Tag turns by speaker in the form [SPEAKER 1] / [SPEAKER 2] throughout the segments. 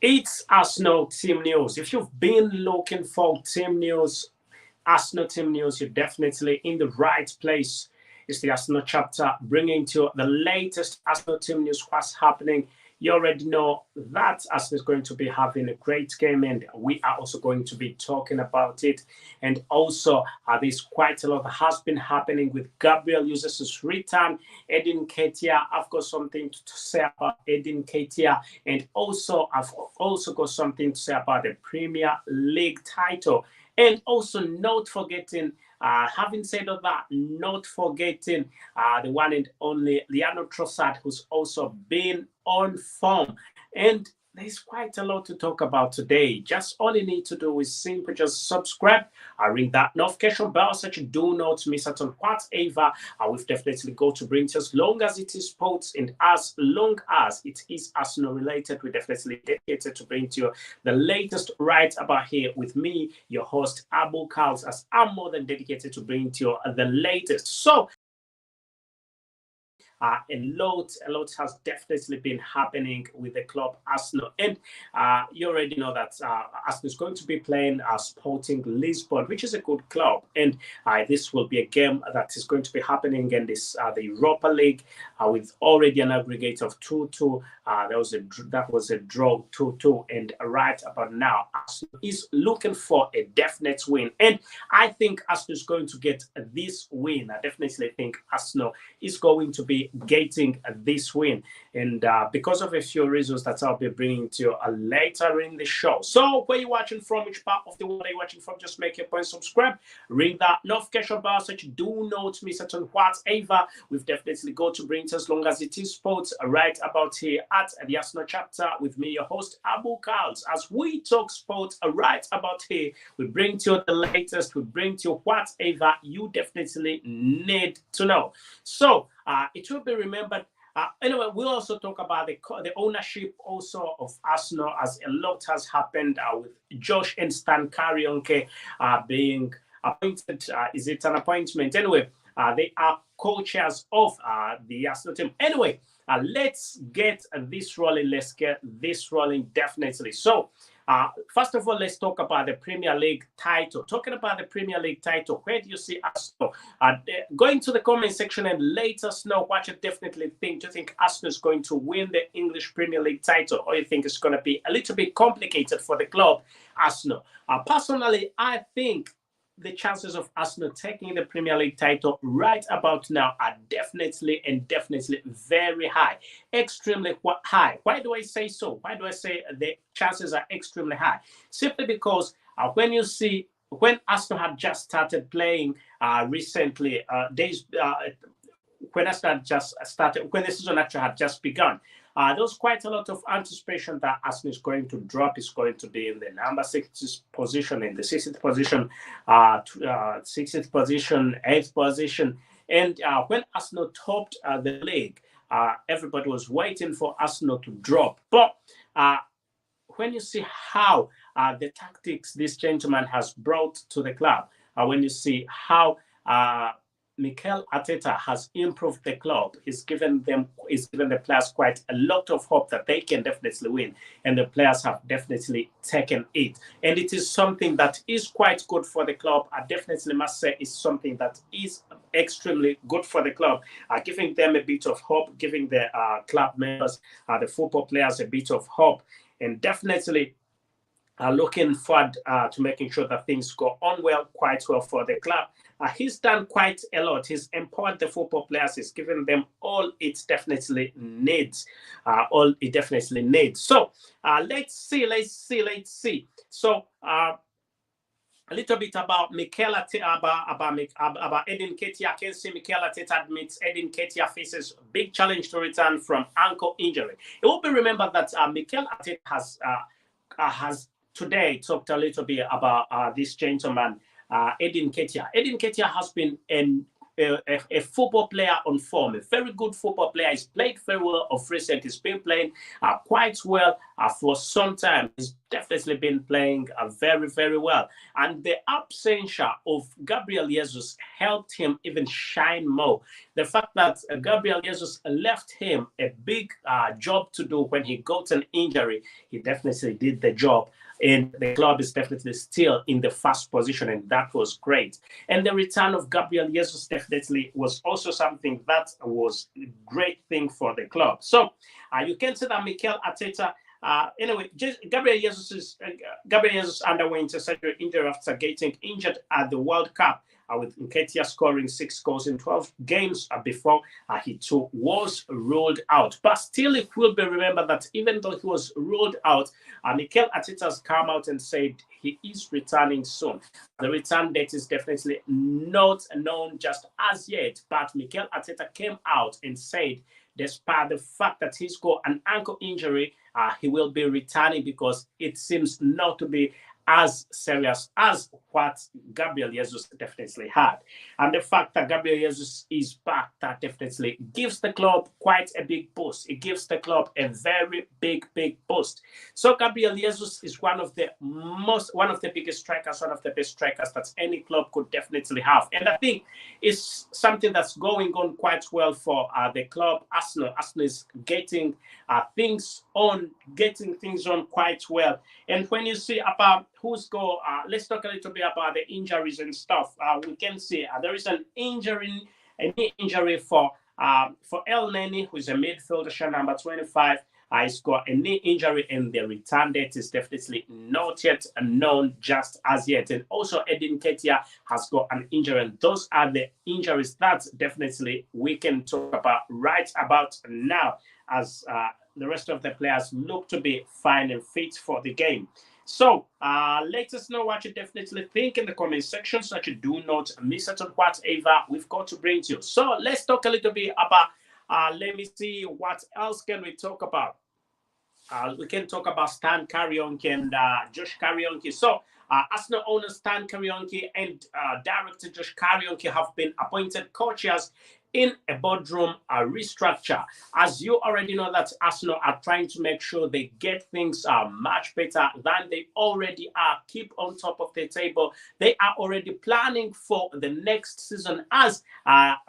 [SPEAKER 1] It's Arsenal team news. If you've been looking for team news, Arsenal team news, you're definitely in the right place. It's the Arsenal chapter bringing to you the latest Arsenal team news, what's happening. You already know that Arsenal is going to be having a great game, and we are also going to be talking about it. And also, there's quite a lot that has been happening with Gabriel uses his return. Edin Ketia, I've got something to say about Edin Ketia, and also I've also got something to say about the Premier League title. And also, not forgetting, having said all that, not forgetting the one and only Leandro Trossard, who's also been on form. And there's quite a lot to talk about today. Just all you need to do is simply just subscribe, ring that notification bell so you do not miss out on whatever we've definitely got to bring to as long as it is sports and as long as it is Arsenal related. We're definitely dedicated to bring to you the latest right about here with me, your host, Abu Kals, as I'm more than dedicated to bring to you the latest. So, a lot has definitely been happening with the club Arsenal, and you already know that Arsenal is going to be playing Sporting Lisbon, which is a good club, and this will be a game that is going to be happening in this the Europa League with already an aggregate of 2-2. That was a draw 2-2, and right about now Arsenal is looking for a definite win, and I think Arsenal is going to get this win. I definitely think Arsenal is going to be getting this win, and because of a few reasons that I'll be bringing to you later in the show. So where you watching from, which part of the world are you watching from, just make your point, subscribe, ring that notification bell so you do not miss out on whatever we've definitely got to bring to as long as it is sports right about here at the Arsenal chapter with me, your host Abu Kals. As we talk sports right about here, we bring to you the latest, we bring to you whatever you definitely need to know. So it will be remembered. Anyway, we'll also talk about the ownership also of Arsenal, as a lot has happened with Josh and Stan Karionke being appointed. Is it an appointment? Anyway, they are co-chairs of the Arsenal team. Anyway, let's get this rolling. Let's get this rolling definitely. So, first of all, let's talk about the Premier League title. Talking about the Premier League title, where do you see Arsenal? Go into the comment section and let us know what you definitely think. Do you think Arsenal is going to win the English Premier League title, or you think it's going to be a little bit complicated for the club, Arsenal? Personally, I think the chances of Arsenal taking the Premier League title right about now are definitely very high, extremely high. Why do I say so? Why do I say the chances are extremely high? Simply because when Arsenal had just started playing recently, when the season actually had just begun, there was quite a lot of anticipation that Arsenal is going to drop. Is going to be in the number 6 position, in the 60th position, 60th position, 8th position. And when Arsenal topped the league, everybody was waiting for Arsenal to drop. But when you see how the tactics this gentleman has brought to the club, when you see how Mikel Arteta has improved the club, he's given the players quite a lot of hope that they can definitely win, and the players have definitely taken it. And it is something that is quite good for the club. I definitely must say it's something that is extremely good for the club, giving them a bit of hope, giving the club members, the football players a bit of hope, and definitely looking forward to making sure that things go on quite well for the club. He's done quite a lot. He's empowered the football players. He's given them all it definitely needs. So let's see. So a little bit about Mikel Arteta, about Edin Ketia. I can see Mikel Arteta admits Edin Ketia faces big challenge to return from ankle injury. It will be remembered that Mikel Arteta has today talked a little bit about this gentleman, Edin Ketia. Edin Ketia has been a football player on form, a very good football player. He's played very well of recent. He's been playing quite well for some time. He's definitely been playing very, very well. And the absence of Gabriel Jesus helped him even shine more. The fact that Gabriel Jesus left him a big job to do when he got an injury, he definitely did the job. And the club is definitely still in the first position, and that was great. And the return of Gabriel Jesus definitely was also something that was a great thing for the club. So you can see that Mikel Arteta, anyway, Gabriel Jesus underwent a surgery injury after getting injured at the World Cup, with Nketiah scoring 6 goals in 12 games before he too was ruled out. But still, it will be remembered that even though he was ruled out, Mikel Arteta has come out and said he is returning soon. The return date is definitely not known just as yet, but Mikel Arteta came out and said, despite the fact that he's got an ankle injury, he will be returning because it seems not to be as serious as what Gabriel Jesus definitely had. And the fact that Gabriel Jesus is back, that definitely gives the club quite a big boost. It gives the club a very big boost. So Gabriel Jesus is one of the biggest strikers, one of the best strikers that any club could definitely have. And I think it's something that's going on quite well for the club. Arsenal is getting things on quite well. And when you see about who's go, let's talk a little bit about the injuries and stuff. We can see there is a knee injury for El Neni, who is a midfielder, share number 25. He's got a knee injury, and the return date is definitely not yet known just as yet. And also, Edin Nketiah has got an injury, and those are the injuries that definitely we can talk about right about now, as the rest of the players look to be fine and fit for the game. So let us know what you definitely think in the comment section, so that you do not miss out on whatever we've got to bring to you. So let's talk a little bit about, let me see, what else can we talk about? We can talk about Stan Kroenke and Josh Kroenke. So Arsenal owner Stan Kroenke and director Josh Kroenke have been appointed co-chairs in a boardroom restructure. As you already know, that Arsenal are trying to make sure they get things much better than they already are, keep on top of the table. They are already planning for the next season, as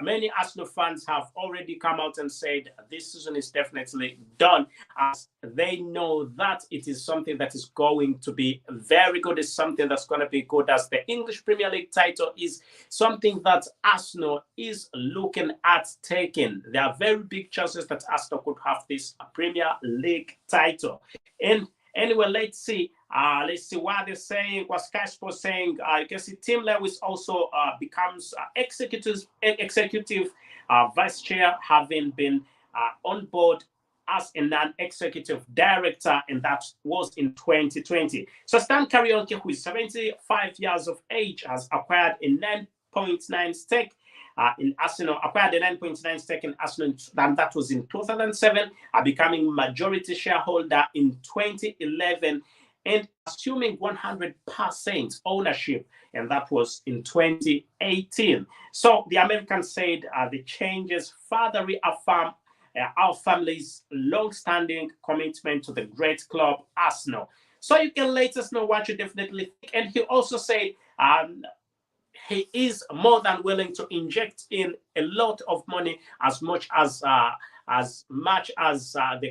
[SPEAKER 1] many Arsenal fans have already come out and said this season is definitely done, as they know that it is something that is going to be very good. It's something that's going to be good, as the English Premier League title is something that Arsenal is looking at taking. There are very big chances that Arsenal could have this Premier League title. And anyway, let's see what they're saying, what Sky Sports saying. You can see Tim Lewis also becomes executive vice chair, having been on board as a non-executive director, and that was in 2020. So Stan Kroenke, who is 75 years of age, has acquired a 9.9 stake in Arsenal, acquired a 9.9 stake in Arsenal, and that was in 2007, becoming majority shareholder in 2011, and assuming 100% ownership, and that was in 2018. So the American said the changes further reaffirm our family's long-standing commitment to the great club Arsenal. So you can let us know what you definitely think. And he also said he is more than willing to inject in a lot of money, as much as the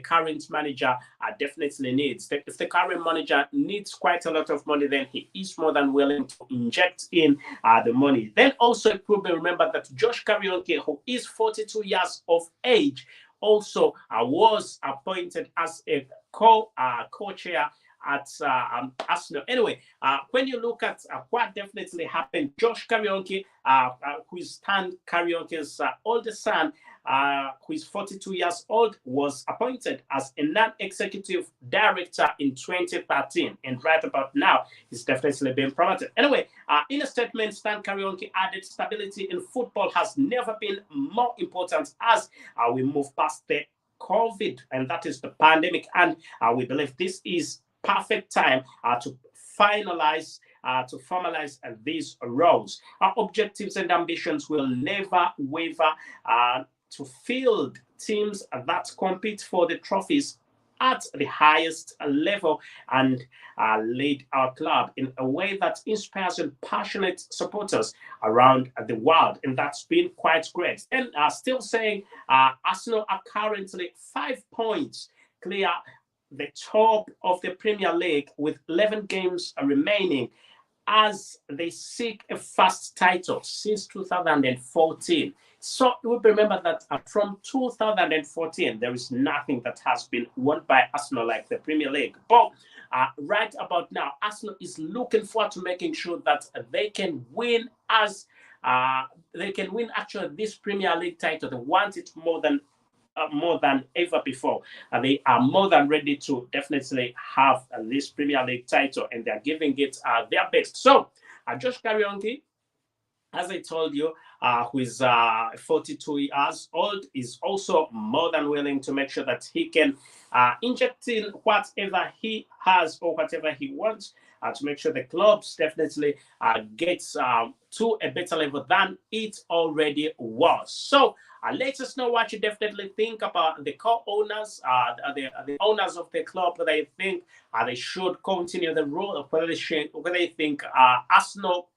[SPEAKER 1] current manager definitely needs. If the current manager needs quite a lot of money, then he is more than willing to inject in the money. Then also it will be remembered that Josh Kroenke, who is 42 years of age, also was appointed as a co-chair at Arsenal. Anyway, when you look at what definitely happened, Josh Kroenke, who is Stan Kroenke's oldest son, who is 42 years old, was appointed as a non-executive director in 2013, and right about now, he's definitely been promoted. Anyway, in a statement, Stan Kroenke added, "Stability in football has never been more important as we move past the COVID, and that is the pandemic, and we believe this is perfect time to formalize these roles. Our objectives and ambitions will never waver to field teams that compete for the trophies at the highest level and lead our club in a way that inspires and passionate supporters around the world. And that's been quite great. And still saying Arsenal are currently 5 points clear the top of the Premier League with 11 games remaining as they seek a first title since 2014. So you will remember that from 2014, there is nothing that has been won by Arsenal like the Premier League. But right about now, Arsenal is looking forward to making sure that they can win actually this Premier League title. They want it more than ever before. They are more than ready to definitely have this Premier League title, and they're giving it their best. So, Josh Karionki, as I told you, who is 42 years old, is also more than willing to make sure that he can inject in whatever he has or whatever he wants to make sure the clubs definitely gets to a better level than it already was. So let us know what you definitely think about the co-owners, the owners of the club. Whether they think they should continue the role, or whether they think Arsenal,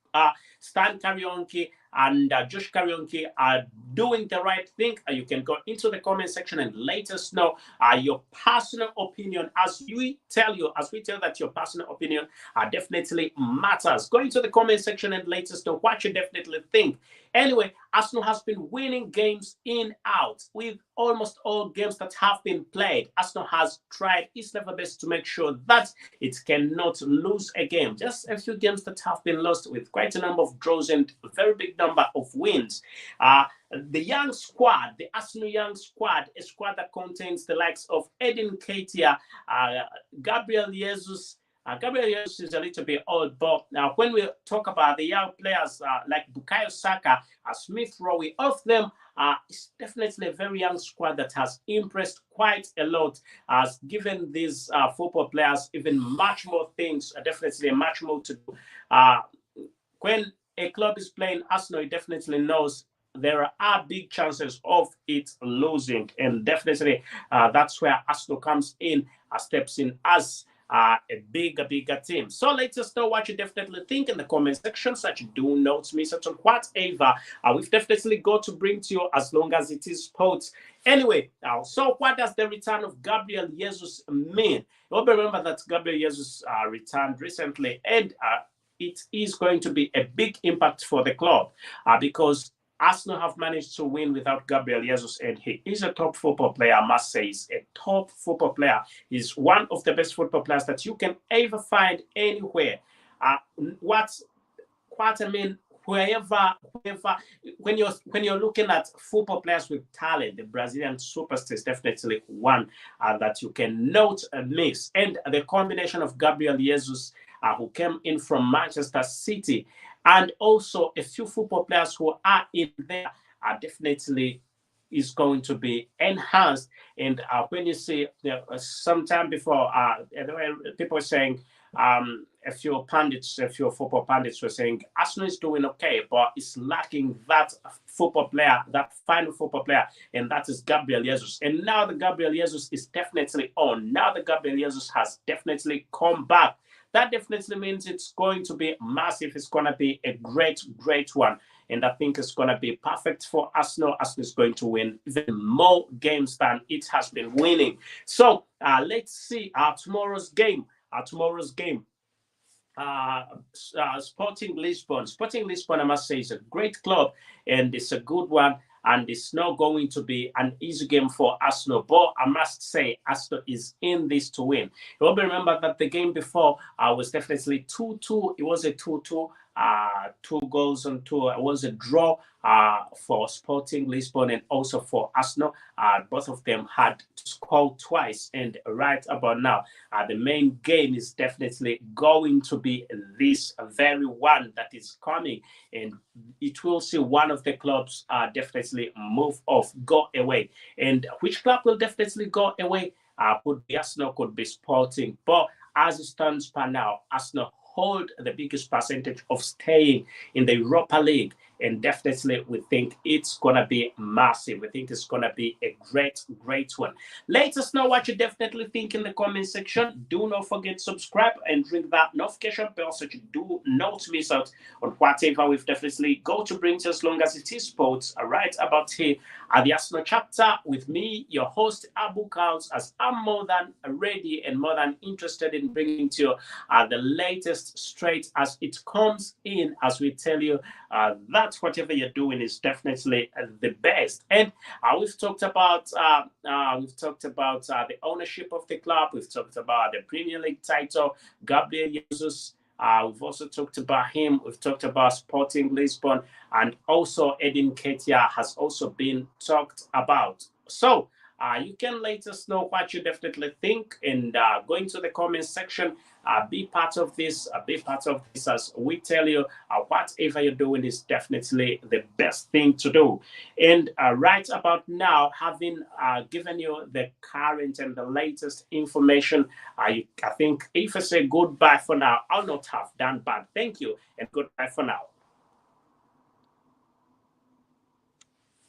[SPEAKER 1] Stan Karionki and Josh Karionki are doing the right thing. You can go into the comment section and let us know your personal opinion, as we tell that your personal opinion definitely matters. Go into the comment section and let us know what you definitely think. Anyway, Arsenal has been winning games in out with almost all games that have been played. Arsenal has tried its level best to make sure that it cannot lose a game. Just a few games that have been lost, with quite a number of draws and a very big number of wins. The young squad, the Arsenal young squad, a squad that contains the likes of Edin Ketia, Gabriel Jesus. Gabriel Jesus is a little bit old, but now when we talk about the young players like Bukayo Saka, Smith Rowe, all of them, it's definitely a very young squad that has impressed quite a lot, has given these football players even much more things, definitely much more to do. When a club is playing Arsenal, it definitely knows there are big chances of it losing, and definitely that's where Arsenal comes in, steps in as a bigger team. So let us know what you definitely think in the comment section, so that you do not miss out on whatever we've definitely got to bring to you, as long as it is sports. Anyway, so what does the return of Gabriel Jesus mean? You will remember that Gabriel Jesus returned recently, and it is going to be a big impact for the club because Arsenal have managed to win without Gabriel Jesus, and he is a top football player, I must say. He's a top football player. He's one of the best football players that you can ever find anywhere. What I mean, wherever, when you're looking at football players with talent, the Brazilian superstar is definitely one that you can note and mix. And the combination of Gabriel Jesus, who came in from Manchester City, and also a few football players who are in there, definitely is going to be enhanced. And when you see sometime before, people were saying, a few football pundits were saying Arsenal is doing okay, but it's lacking that football player, that final football player, and that is Gabriel Jesus. And now the Gabriel Jesus is definitely on. Now the Gabriel Jesus has definitely come back. That definitely means it's going to be massive. It's going to be a great one. And I think it's going to be perfect for Arsenal. Arsenal is going to win even more games than it has been winning. So let's see tomorrow's game. Sporting Lisbon. Sporting Lisbon, I must say, is a great club, and it's a good one. And it's not going to be an easy game for Arsenal. But I must say, Arsenal is in this to win. You will remember that the game before was definitely 2-2. It was a 2-2. 2 goals on 2. It was a draw for Sporting Lisbon and also for Arsenal. Both of them had to score twice. And right about now, the main game is definitely going to be this very one that is coming. And it will see one of the clubs definitely move off, go away. And which club will definitely go away? Could be Arsenal, could be Sporting. But as it stands per now, Arsenal hold the biggest percentage of staying in the Europa League. and definitely we think it's gonna be massive. We think it's gonna be a great one. Let us know what you definitely think in the comment section. Do not forget to subscribe and ring that notification bell so you do not miss out on whatever we've definitely go to bring to as long as it is sports right about here at the Arsenal chapter with me, your host Abu Kaus, as I'm more than ready and more than interested in bringing to you the latest straight as it comes in, as we tell you that whatever you're doing is definitely the best. And we've talked about the ownership of the club. We've talked about the Premier League title, Gabriel Jesus. We've also talked about him. We've talked about Sporting Lisbon, and also Edin Ketia has also been talked about. So you can let us know what you definitely think, and go into the comment section. Be part of this. Be part of this, as we tell you, whatever you're doing is definitely the best thing to do. And right about now, having given you the current and the latest information, I think if I say goodbye for now, I'll not have done bad. Thank you and goodbye for now.